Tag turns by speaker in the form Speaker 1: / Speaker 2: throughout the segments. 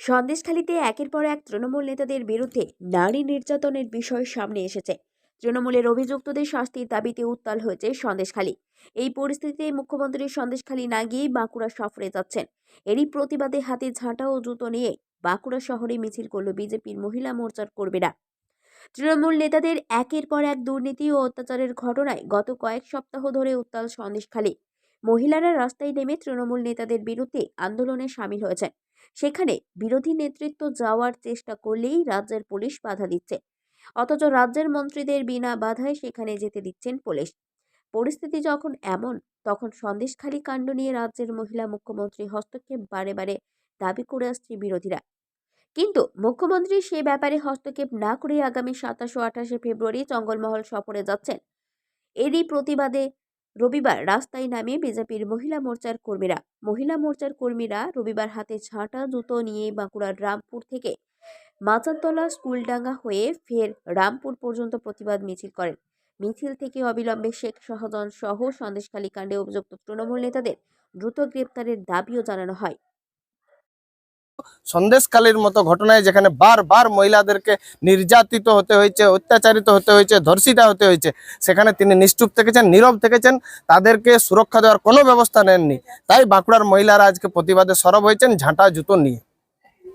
Speaker 1: সন্দেশখালীতে একের পর এক তৃণমূল নেতাদের বিরুদ্ধে নারী নির্যাতনের বিষয় সামনে এসেছে। তৃণমূলের অভিযুক্তদের শাস্তির দাবিতে উত্তাল হয়েছে সন্দেশখালী। এই পরিস্থিতিতে মুখ্যমন্ত্রী সন্দেশখালী না গিয়ে বাঁকুড়া সফরে যাচ্ছেন। এরই প্রতিবাদে হাতে ঝাঁটা ও জুতো নিয়ে বাঁকুড়া শহরে মিছিল করল বিজেপির মহিলা মোর্চার কর্মীরা। তৃণমূল নেতাদের একের পর এক দুর্নীতি ও অত্যাচারের ঘটনায় গত কয়েক সপ্তাহ ধরে উত্তাল সন্দেশখালী। মহিলারা রাস্তায় নেমে তৃণমূল নেতাদের বিরুদ্ধে আন্দোলনে সামিল হয়েছেন। সেখানে বিরোধী নেতৃত্ব যাওয়ার চেষ্টা করলেই রাজ্যের পুলিশ বাধা দিচ্ছে, অথচ রাজ্যের মন্ত্রীদের বিনা বাধায় সেখানে যেতে দিচ্ছেন পুলিশ। পরিস্থিতি যখন এমন, তখন সন্দেশখালী কাণ্ড নিয়ে রাজ্যের মহিলা মুখ্যমন্ত্রী হস্তক্ষেপ বারে বারে দাবি করে আসছে বিরোধীরা। কিন্তু মুখ্যমন্ত্রী সে ব্যাপারে হস্তক্ষেপ না করে আগামী 27 ও 28 ফেব্রুয়ারি জঙ্গলমহল সফরে যাচ্ছেন। এরই প্রতিবাদে রবিবার রাস্তায় নামে বিজেপির মহিলা মোর্চার কর্মীরা রবিবার হাতে ঝাঁটা জুতো নিয়ে বাঁকুড়ার রামপুর থেকে মাচানতলা স্কুলডাঙ্গা হয়ে ফের রামপুর পর্যন্ত প্রতিবাদ মিছিল করেন। মিছিল থেকে অবিলম্বে শেখ শাহজাহান সহ সন্দেশখালী কাণ্ডে অভিযুক্ত তৃণমূল নেতাদের দ্রুত গ্রেপ্তারের দাবিও জানানো হয়।
Speaker 2: সন্দেশখালীর মতো ঘটনায় যেখানে বারবার মহিলাদেরকে নির্যাতিত হতে হয়েছে, অত্যাচারিত হতে হয়েছে, ধর্ষিতা হতে হয়েছে, সেখানে তিনি নিশ্চুপ থেকেছেন, নীরব থেকেছেন, তাদেরকে সুরক্ষা দেওয়ার কোনো ব্যবস্থা নেননি। তাই বাঁকুড়ার মহিলারা আজকে প্রতিবাদে সরব হয়েছেন ঝাঁটা জুতো নিয়ে।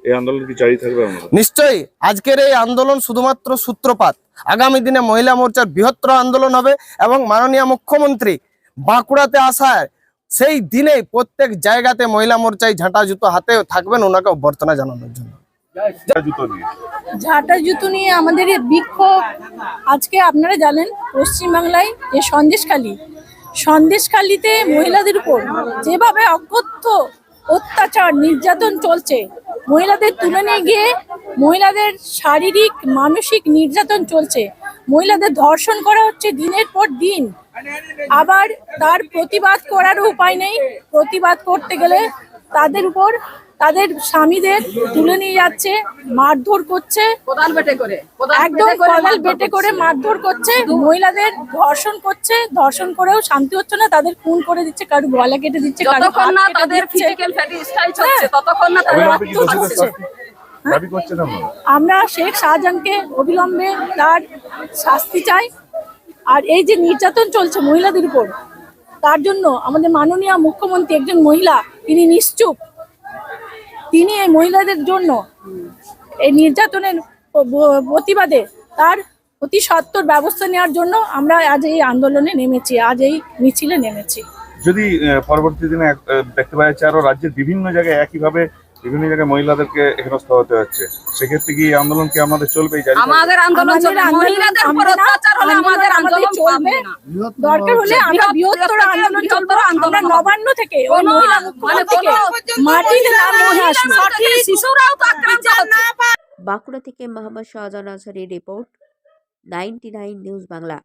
Speaker 3: এই আন্দোলন কি জারি থাকবে?
Speaker 2: নিশ্চয়ই আজকের এই আন্দোলন শুধুমাত্র সূত্রপাত। আগামী দিনে মহিলা মোর্চার বৃহত্তর আন্দোলন হবে এবং মাননীয় মুখ্যমন্ত্রী বাঁকুড়াতে আসায় সেই দিনেই প্রত্যেক জায়গাতে মহিলা মোর্চায় ঝাঁটা জুতো হাতে থাকবেন ওনাকে অভ্যর্থনা জানানোর জন্য।
Speaker 4: ঝাঁটা জুতো নিয়ে আমাদের এই বিক্ষোভ আজকে আপনারা জানেন পশ্চিমবাংলায় যে সন্দেশখালীতে মহিলাদের উপর যেভাবে অকথ্য অত্যাচার নির্যাতন চলছে, মহিলাদের তুলে নিয়ে গিয়ে মহিলাদের শারীরিক মানসিক নির্যাতন চলছে, মহিলাদের ধর্ষণ করা হচ্ছে দিনের পর দিন। আবার তার প্রতিবাদ করারও উপায় নেই। প্রতিবাদ করতে গেলে তাদের উপর তাদের স্বামীদের তুলে নিয়ে যাচ্ছে, মারধর করছে, একদম কোদাল বেটে করে মারধর করছে, মহিলাদের ধর্ষণ করছে, ধর্ষণ করেও শান্তি হচ্ছে না, তাদের খুন করে দিচ্ছে, কারো গলা কেটে দিচ্ছে, আমরা শেখ শাহজাহানকে অবিলম্বে তার শাস্তি চাই। আর এই যে নির্যাতন চলছে মহিলাদের উপর, তার জন্য আমাদের মাননীয় মুখ্যমন্ত্রী একজন মহিলা, তিনি নিশ্চুপ। তিনি এই মহিলাদের জন্য এই নির্যাতনের প্রতিবাদে তার অতি সত্বর ব্যবস্থা নেওয়ার জন্য আমরা আজ এই আন্দোলনে নেমেছি, আজ এই মিছিলে নেমেছি।
Speaker 3: যদি পরবর্তী দিনে দেখতে পাওয়া যাচ্ছে আরো রাজ্যের বিভিন্ন জায়গায় একইভাবে বিভিন্ন জায়গায় মহিলাদেরকে হেনস্থ হতে হচ্ছে, সেক্ষেত্রে কি আন্দোলন কি আমাদের চলবেই?
Speaker 4: আমাদের আন্দোলন চলবে, মহিলাদের উপর অত্যাচার হলে আমাদের আন্দোলন চলবে। দরকার হলে আমরা বৃহত্তর আন্দোলন চলবে। আমরা নবান্ন থেকে ওই মহিলা মুখ্যমন্ত্রীকে মাটিতে নামিয়ে আসবো। শিশুরাও তো আক্রান্ত হচ্ছে।
Speaker 1: বাঁকুড়া থেকে মোহাম্মদ শাহজাহান আনসারীর রিপোর্ট, 99 নিউজ বাংলা।